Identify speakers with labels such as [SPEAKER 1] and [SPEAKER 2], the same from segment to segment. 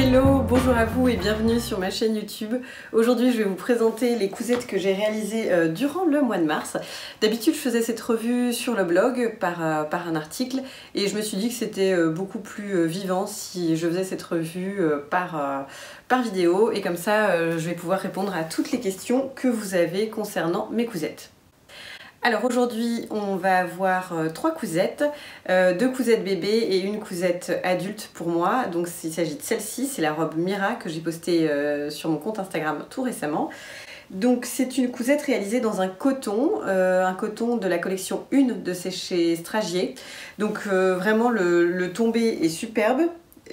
[SPEAKER 1] Hello, bonjour à vous et bienvenue sur ma chaîne YouTube. Aujourd'hui je vais vous présenter les cousettes que j'ai réalisées durant le mois de mars. D'habitude je faisais cette revue sur le blog par un article et je me suis dit que c'était beaucoup plus vivant si je faisais cette revue par vidéo, et comme ça je vais pouvoir répondre à toutes les questions que vous avez concernant mes cousettes. Alors aujourd'hui on va avoir 3 cousettes, 2 cousettes bébés et une cousette adulte pour moi. Donc il s'agit de celle-ci, c'est la robe Mira que j'ai postée sur mon compte Instagram tout récemment. Donc c'est une cousette réalisée dans un coton de la collection 1 de chez Stragier. Donc vraiment le tombé est superbe.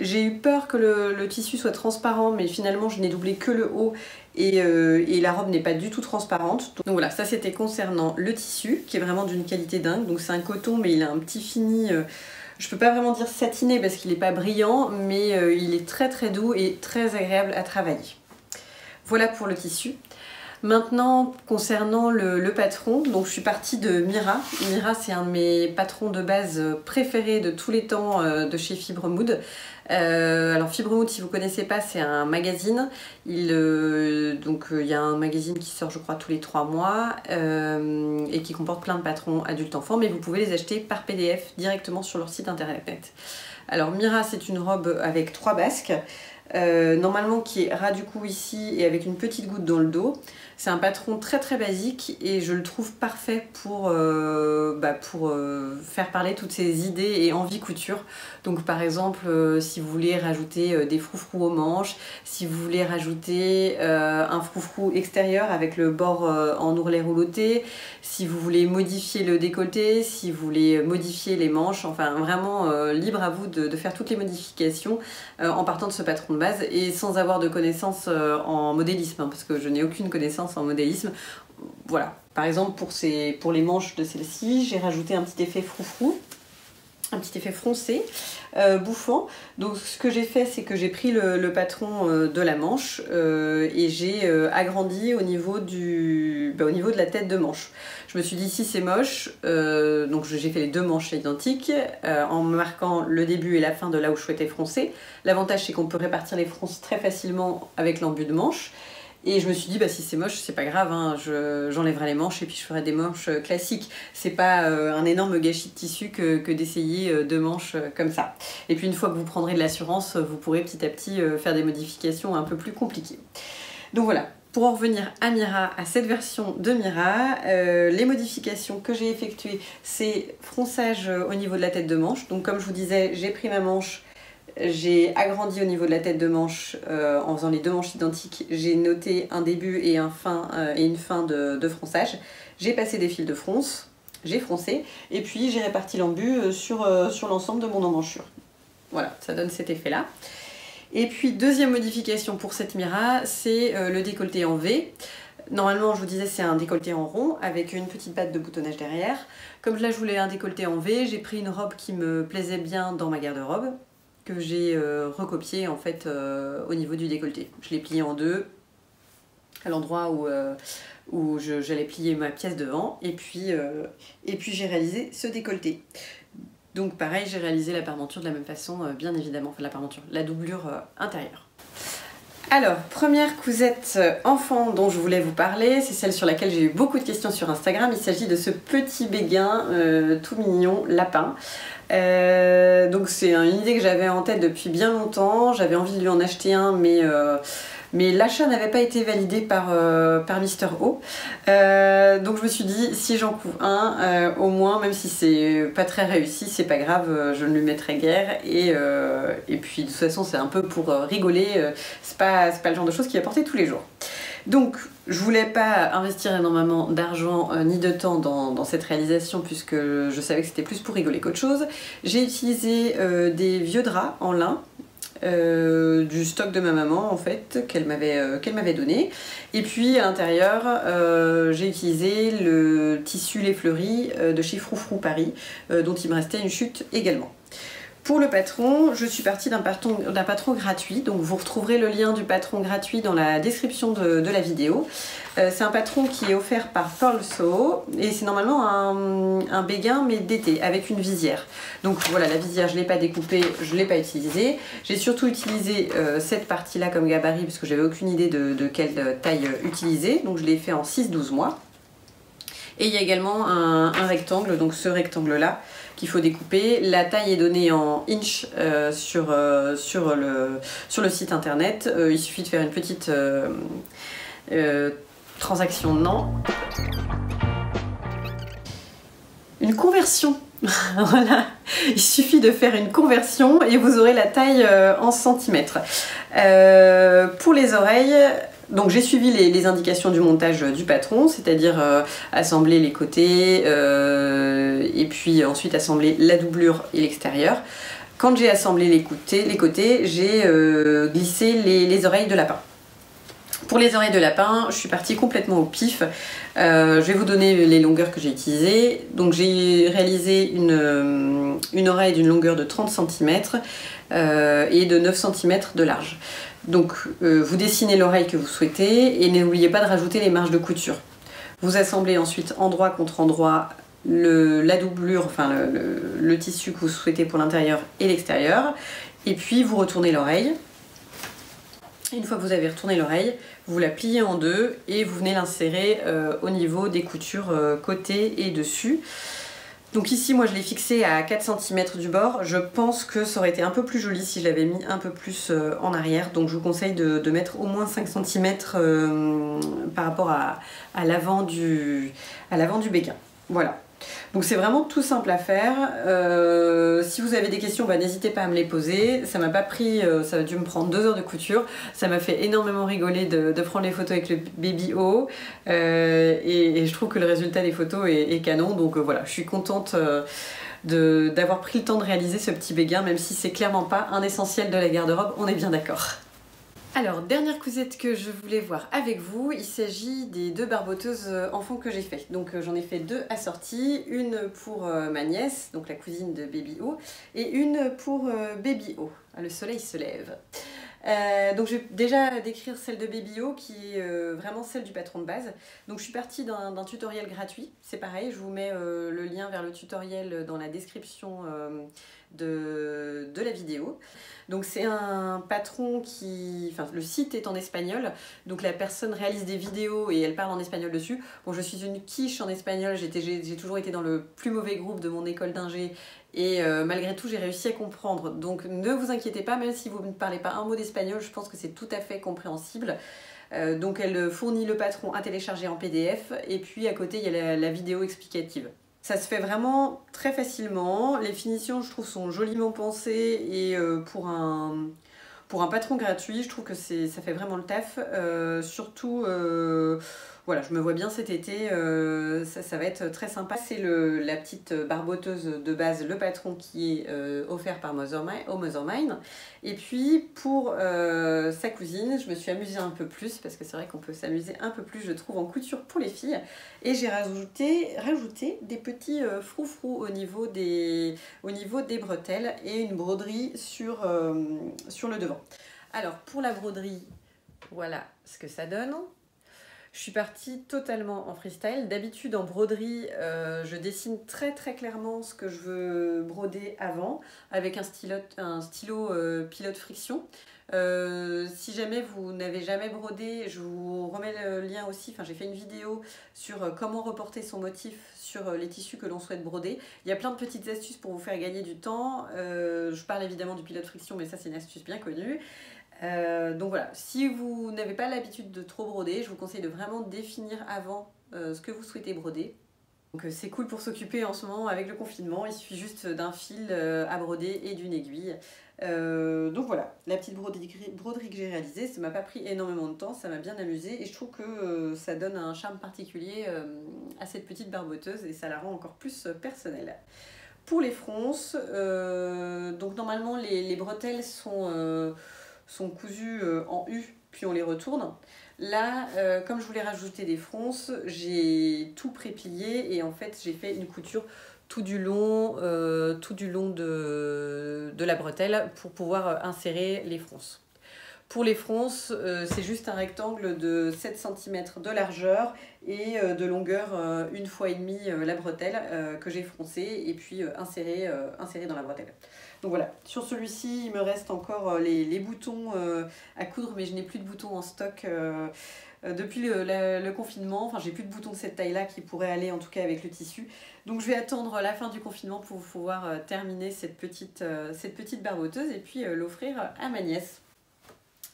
[SPEAKER 1] J'ai eu peur que le tissu soit transparent, mais finalement je n'ai doublé que le haut et la robe n'est pas du tout transparente. Donc voilà, ça c'était concernant le tissu qui est vraiment d'une qualité dingue. Donc c'est un coton mais il a un petit fini, je peux pas vraiment dire satiné parce qu'il n'est pas brillant, mais il est très très doux et très agréable à travailler. Voilà pour le tissu. Maintenant, concernant le patron, donc je suis partie de Mira. Mira, c'est un de mes patrons de base préférés de tous les temps de chez Fibre Mood. Alors Fibre Mood, si vous ne connaissez pas, c'est un magazine. Il y a un magazine qui sort, je crois, tous les 3 mois et qui comporte plein de patrons adultes-enfants, mais vous pouvez les acheter par PDF directement sur leur site internet. Alors Mira, c'est une robe avec 3 basques. Normalement qui est ras du cou ici et avec une petite goutte dans le dos. C'est un patron très très basique et je le trouve parfait pour faire parler toutes ces idées et envies couture. Donc par exemple si vous voulez rajouter des froufrous aux manches, si vous voulez rajouter un froufrou extérieur avec le bord en ourlet rouloté, si vous voulez modifier le décolleté, si vous voulez modifier les manches, enfin vraiment libre à vous de faire toutes les modifications en partant de ce patron de base et sans avoir de connaissances en modélisme, hein, parce que je n'ai aucune connaissance en modélisme. Voilà, par exemple pour les manches de celle-ci, j'ai rajouté un petit effet froufrou, un petit effet froncé, bouffant. Donc ce que j'ai fait, c'est que j'ai pris le patron de la manche et j'ai agrandi au niveau de la tête de manche. Je me suis dit si c'est moche, donc j'ai fait les 2 manches identiques en marquant le début et la fin de là où je souhaitais froncer. L'avantage c'est qu'on peut répartir les fronces très facilement avec l'embut de manche. Et je me suis dit, bah, si c'est moche, c'est pas grave, hein, j'enlèverai les manches et puis je ferai des manches classiques. C'est pas un énorme gâchis de tissu que d'essayer 2 manches comme ça. Et puis une fois que vous prendrez de l'assurance, vous pourrez petit à petit faire des modifications un peu plus compliquées. Donc voilà, pour en revenir à Mira, à cette version de Mira, les modifications que j'ai effectuées, c'est fronçage au niveau de la tête de manche. Donc comme je vous disais, j'ai pris ma manche, j'ai agrandi au niveau de la tête de manche en faisant les 2 manches identiques. J'ai noté un début et une fin de fronçage. J'ai passé des fils de fronce, j'ai froncé et puis j'ai réparti l'embut sur l'ensemble de mon emmanchure. Voilà, ça donne cet effet-là. Et puis deuxième modification pour cette Mira, c'est le décolleté en V. Normalement, je vous disais, c'est un décolleté en rond avec une petite batte de boutonnage derrière. Comme là, je voulais un décolleté en V, j'ai pris une robe qui me plaisait bien dans ma garde-robe, que j'ai recopié en fait au niveau du décolleté. Je l'ai plié en 2 à l'endroit où j'allais plier ma pièce devant et puis j'ai réalisé ce décolleté. Donc pareil, j'ai réalisé la parmenture de la même façon, bien évidemment, enfin la parmenture, la doublure intérieure. Alors, première cousette enfant dont je voulais vous parler, c'est celle sur laquelle j'ai eu beaucoup de questions sur Instagram. Il s'agit de ce petit béguin tout mignon, lapin. Donc c'est une idée que j'avais en tête depuis bien longtemps. J'avais envie de lui en acheter un, mais l'achat n'avait pas été validé par Mister O. Donc je me suis dit, si j'en couve un, au moins, même si c'est pas très réussi, c'est pas grave, je ne lui mettrai guère. Et puis de toute façon, c'est un peu pour rigoler, c'est pas le genre de choses qu'il va porter tous les jours. Donc je voulais pas investir énormément d'argent ni de temps dans cette réalisation puisque je savais que c'était plus pour rigoler qu'autre chose. J'ai utilisé des vieux draps en lin, du stock de ma maman en fait qu'elle m'avait donné, et puis à l'intérieur j'ai utilisé le tissu Les Fleuris de chez Froufrou Paris dont il me restait une chute également. Pour le patron, je suis partie d'un patron gratuit, donc vous retrouverez le lien du patron gratuit dans la description de la vidéo. C'est un patron qui est offert par Pearl Sew et c'est normalement un béguin mais d'été avec une visière. Donc voilà, la visière je ne l'ai pas découpée, je ne l'ai pas utilisée. J'ai surtout utilisé cette partie-là comme gabarit parce que j'avais aucune idée de quelle taille utiliser, donc je l'ai fait en 6-12 mois. Et il y a également un rectangle, donc ce rectangle-là, qu'il faut découper. La taille est donnée en inch sur le site internet. Il suffit de faire une petite transaction non. Une conversion. Voilà, il suffit de faire une conversion et vous aurez la taille en centimètres. Pour les oreilles, donc j'ai suivi les indications du montage du patron, c'est-à-dire assembler les côtés et puis ensuite assembler la doublure et l'extérieur. Quand j'ai assemblé les côtés, j'ai glissé les oreilles de lapin. Pour les oreilles de lapin, je suis partie complètement au pif. Je vais vous donner les longueurs que j'ai utilisées. Donc j'ai réalisé une oreille d'une longueur de 30 cm et de 9 cm de large. Donc vous dessinez l'oreille que vous souhaitez et n'oubliez pas de rajouter les marges de couture. Vous assemblez ensuite endroit contre endroit la doublure, enfin le tissu que vous souhaitez pour l'intérieur et l'extérieur. Et puis vous retournez l'oreille. Une fois que vous avez retourné l'oreille, vous la pliez en deux et vous venez l'insérer au niveau des coutures côté et dessus. Donc ici, moi je l'ai fixé à 4 cm du bord. Je pense que ça aurait été un peu plus joli si je l'avais mis un peu plus en arrière. Donc je vous conseille de mettre au moins 5 cm par rapport à l'avant du béguin. Voilà. Donc c'est vraiment tout simple à faire. Si vous avez des questions, bah, n'hésitez pas à me les poser. Ça m'a pas pris, ça a dû me prendre 2 heures de couture. Ça m'a fait énormément rigoler de prendre les photos avec le Baby O. Et je trouve que le résultat des photos est canon. Donc voilà, je suis contente d'avoir pris le temps de réaliser ce petit béguin, même si c'est clairement pas un essentiel de la garde-robe, on est bien d'accord. Alors, dernière cousette que je voulais voir avec vous, il s'agit des 2 barboteuses enfants que j'ai fait. Donc j'en ai fait 2 assorties, une pour ma nièce, donc la cousine de Baby O, et une pour Baby O. Le soleil se lève. Donc je vais déjà décrire celle de Baby O qui est vraiment celle du patron de base. Donc je suis partie d'un tutoriel gratuit, c'est pareil, je vous mets le lien vers le tutoriel dans la description de la vidéo. Donc c'est un patron enfin le site est en espagnol, donc la personne réalise des vidéos et elle parle en espagnol dessus. Bon, je suis une quiche en espagnol, j'ai toujours été dans le plus mauvais groupe de mon école d'ingé et malgré tout j'ai réussi à comprendre. Donc ne vous inquiétez pas, même si vous ne parlez pas un mot d'espagnol, je pense que c'est tout à fait compréhensible. Donc elle fournit le patron à télécharger en PDF et puis à côté il y a la vidéo explicative. Ça se fait vraiment très facilement, les finitions je trouve sont joliment pensées et pour un patron gratuit je trouve que ça fait vraiment le taf, surtout voilà, je me vois bien cet été, ça va être très sympa. C'est la petite barboteuse de base, le patron qui est offert par Mothermine. Et puis pour sa cousine, je me suis amusée un peu plus, parce que c'est vrai qu'on peut s'amuser un peu plus, je trouve, en couture pour les filles. Et j'ai rajouté des petits froufrous au niveau des bretelles et une broderie sur le devant. Alors pour la broderie, voilà ce que ça donne. Je suis partie totalement en freestyle. D'habitude en broderie, je dessine très clairement ce que je veux broder avant avec un stylo pilote friction. Si jamais vous n'avez jamais brodé, je vous remets le lien aussi. Enfin, j'ai fait une vidéo sur comment reporter son motif sur les tissus que l'on souhaite broder. Il y a plein de petites astuces pour vous faire gagner du temps. Je parle évidemment du pilote friction, mais ça c'est une astuce bien connue. Donc voilà, si vous n'avez pas l'habitude de trop broder, je vous conseille de vraiment définir avant ce que vous souhaitez broder. Donc c'est cool pour s'occuper en ce moment avec le confinement, il suffit juste d'un fil à broder et d'une aiguille. Donc voilà, la petite broderie que j'ai réalisée, ça m'a pas pris énormément de temps, ça m'a bien amusé et je trouve que ça donne un charme particulier à cette petite barboteuse et ça la rend encore plus personnelle. Pour les fronces, donc normalement les bretelles sont cousues en U, puis on les retourne. Là, comme je voulais rajouter des fronces, j'ai tout préplié et en fait j'ai fait une couture tout du long de la bretelle pour pouvoir insérer les fronces. Pour les fronces, c'est juste un rectangle de 7 cm de largeur et de longueur 1,5 fois la bretelle que j'ai froncé et puis inséré dans la bretelle. Donc voilà, sur celui-ci, il me reste encore les boutons à coudre, mais je n'ai plus de boutons en stock depuis le confinement. Enfin, j'ai plus de boutons de cette taille-là qui pourraient aller en tout cas avec le tissu. Donc je vais attendre la fin du confinement pour pouvoir terminer cette petite barboteuse et puis l'offrir à ma nièce.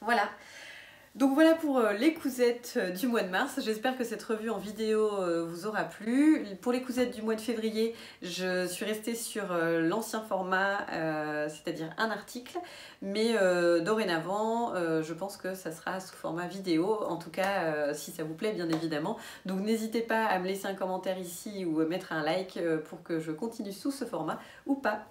[SPEAKER 1] Voilà, donc voilà pour les cousettes du mois de mars. J'espère que cette revue en vidéo vous aura plu. Pour les cousettes du mois de février, je suis restée sur l'ancien format, c'est-à-dire un article, mais dorénavant, je pense que ça sera sous format vidéo, en tout cas si ça vous plaît bien évidemment. Donc n'hésitez pas à me laisser un commentaire ici ou à mettre un like pour que je continue sous ce format ou pas.